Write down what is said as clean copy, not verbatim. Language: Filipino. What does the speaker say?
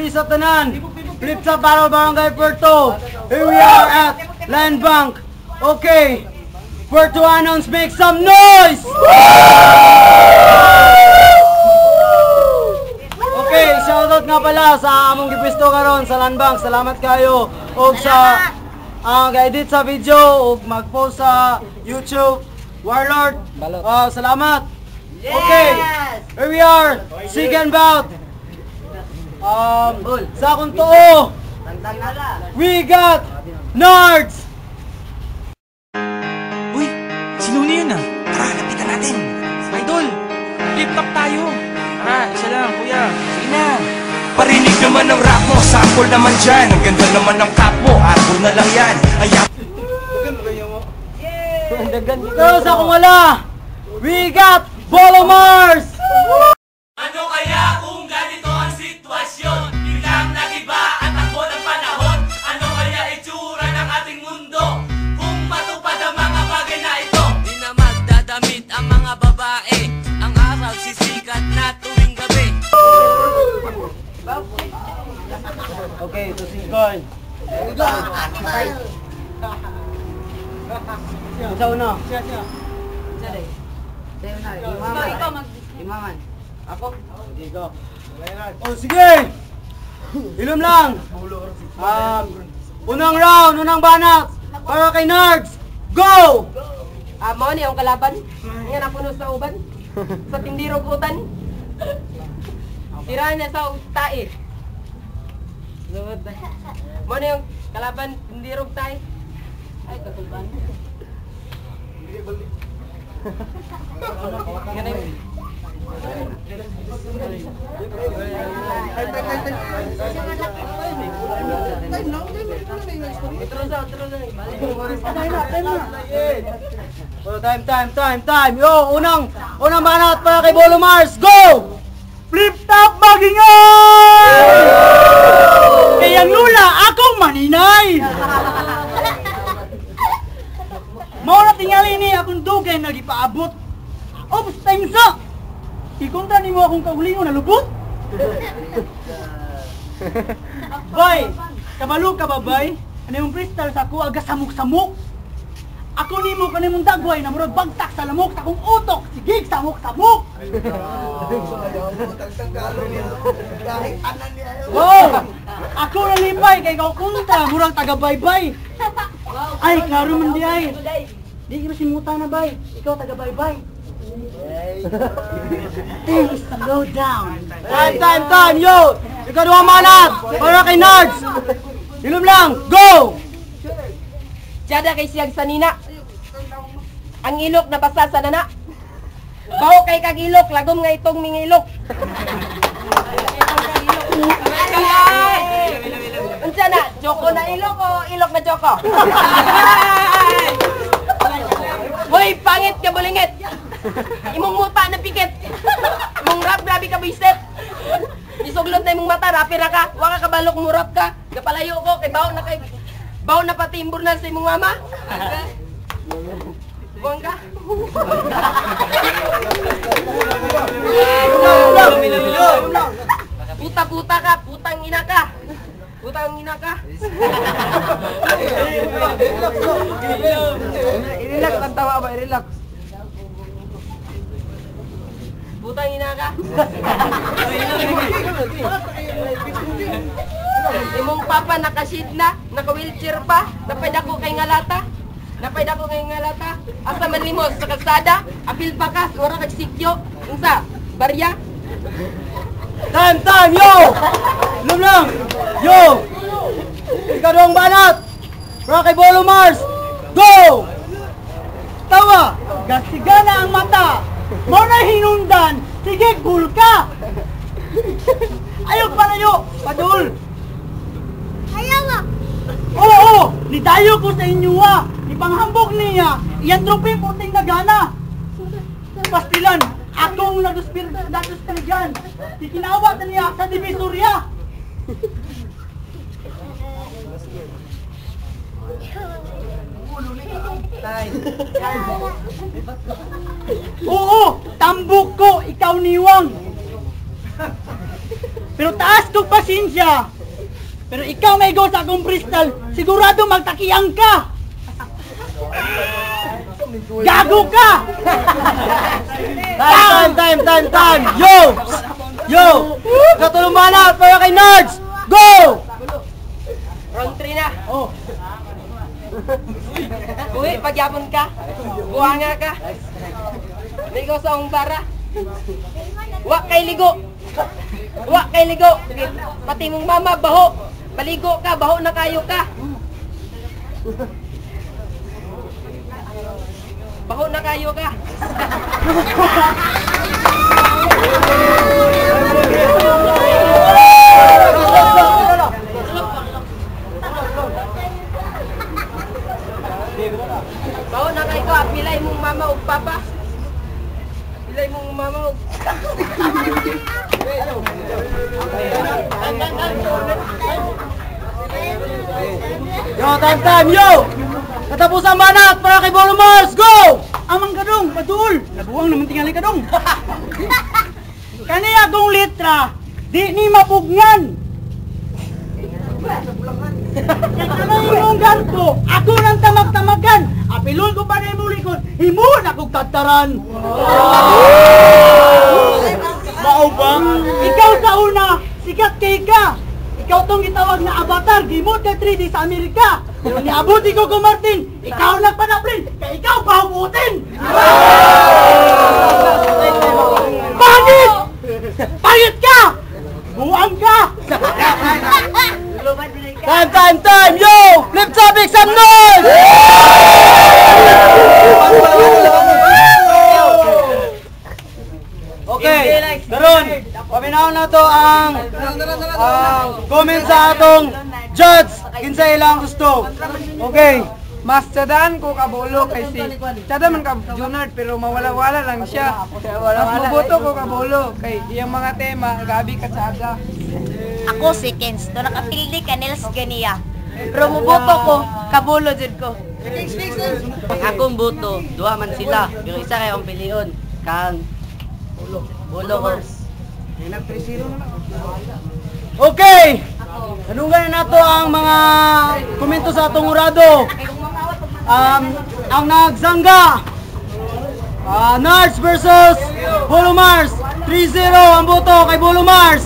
Grabe sa tanan. Flip sa Barrel Barangay Puerto. Here we are at Land Bank. Okay. Puertoanons, make some noise! Okay, shoutout nga pala sa among gipisto karon sa Land Bank. Salamat kayo. O sa ga-edit sa video o mag-post sa YouTube. Warlord, salamat. Okay, here we are. Second bout. Sa akong tuo, we got Nards! Uy, sino na yun ah? Tara, lapitan natin. Idol, flip-top tayo. Tara, isa lang, kuya. Sige na. Parinig naman ng rap mo, sample naman dyan. Ang ganda naman ng cap mo, arbor na lang yan. Ayan. Pero sa akong wala, we got Bolo Mars! Ano kaya kung ganito ang sitwasyon? Biglang nagiba at takbo ng panahon. Ano kaya itsura ng ating mundo kung matupad ang mga bagay na ito? Di na magdadamit ang mga babae. Ang araw sisikat na tuwing gabi. Okay, to singkon. Ikaw na. Imaman. Ako? Ikaw. Oh, sige! Ilom lang! Unang round, unang banat! Para kay Nards! Go! Mao ni ang kalaban. Nga napuno sa uban. Sa tindirog utan. Tira niya sa tae. Mao ni ang kalaban tindirog tae. Ay, katulban. Time! Yo, unang banat para kay Bolo Mars! Go! Flip top magingay! Kaya lula, akong maninay! Mao na tingali ni akong dugay na gipaabot. Ops, time sa! Ikunta ni mo akong kaulingon na lubot? Bay, kabalo ka ba, bay? Ano yung kristal sa ako, aga samok-samok? Ako ni mo kanimong dagway na murag bagtak sa lamok sa akong utok. Sige, samok-samok! Wow! Ako na limbay kay ikaw kunta, murag taga-baybay. Ay, klaro man di ay. Di ka masimuta na, bay. Ikaw taga-baybay. Hey, slow down. Time, yo! Ikaw duwa manat! Para kay Nards! Ilom lang, go! Tiyada kay siyag sa nina. Ang ilok na basa sa nana. Baho kay kagilok, lagom nga itong mingilok. Unsa na, joko na ilok o ilok na joko? Hoy, pangit ka bulingit. Imong muta na pikit. Imong rap grabe ka biset. Isuglot na imong mata, rapira ka. Wa ka kabalok mo rap ka. Kapalayo ko kay bawo na pati imburnal sa imong mama. Buang ka. Puta ka, putang ina ka. Putang ina ka. I-relax ang tawa ba? I-relax. Putang ina ka. Imong papa naka-sheet na, naka-wheelchair pa, napaydako kay ngalata. Asa man limos sa kalsada, apil bakas, wala kagsikyo. Unsa? Barya? Time, yo! Ilom lang, yo! Ikaw duwang banat! Para kay Bolo Mars! Go! Tawa! Gasigana ang mata! Mo na hinundan! Sige, cool ka! Ayaw palayo! Padul! Ayaw nga! Oo! Nidayo ko sa inyo ha! Ipanghambog niya! Iyan trope puting nagana! Pastilan! Akong naduspir dyan! Ikinawat na niya sa divisorya! Oo! Tambok ko! Ikaw niwang! Pero taas kong pasensya. Pero ikaw may go sa akong freestyle, sigurado magtakiyang ka. Gago ka! Time! Yo! Katulong banat para kay Nerds! Go! Round 3 na. Oh. Uy, pagyapon ka. Buhanga ka. Ligo sa akong bara. Wa kay ligo. Pati mong mama baho. Baligo ka, baho na kayo ka. Baho na kayo ka. Baho na kayo ka. Pilay mong mama o papa. Pilay mong mama o... Yo, time, yo! Katapusan banat para kay Bolo Mars, go! Amang kadong, padul! Nabuwang naman tingali kadong. Kani akong litra, di ni mapugnan. Ano yung ganto? Ako nang tamag-tamagan. Apilon ko pa na yung likod. Himuon akong tataran. Mao ba? Ikaw sa una, sikat kay ka. Ikaw tong gitawag na avatar, gimot kay 3D sa Amerika. Pero niabuti ko ko Martin, ikaw nagpanaplin, kay ikaw pahubutin. Pangit! Pangit ka! Buwang ka! Time, yo! Flip topic, some noise! Okay, daron, paminaw na to ang comment sa atong judge, kinsa ilang gusto. Okay. Mas tsadaan ko kabulo kay si tsada man ka Junard pero mawala-wala lang siya. Mas mabuto ko kabulo kay iyang mga tema gabi ka tsada. Ako si Kens, to nakapildi ka Nels Gania. Pero muboto ko, kabulo jud ko. Akong buto, duha man sila. Pero isa kay ang pilion. Kang Bulo Horse. Okay. Tanungan na nato ang mga komento sa atong urado. Ang nagsangga. Nards versus Bolo Mars. 3-0 ang boto kay Bolo Mars.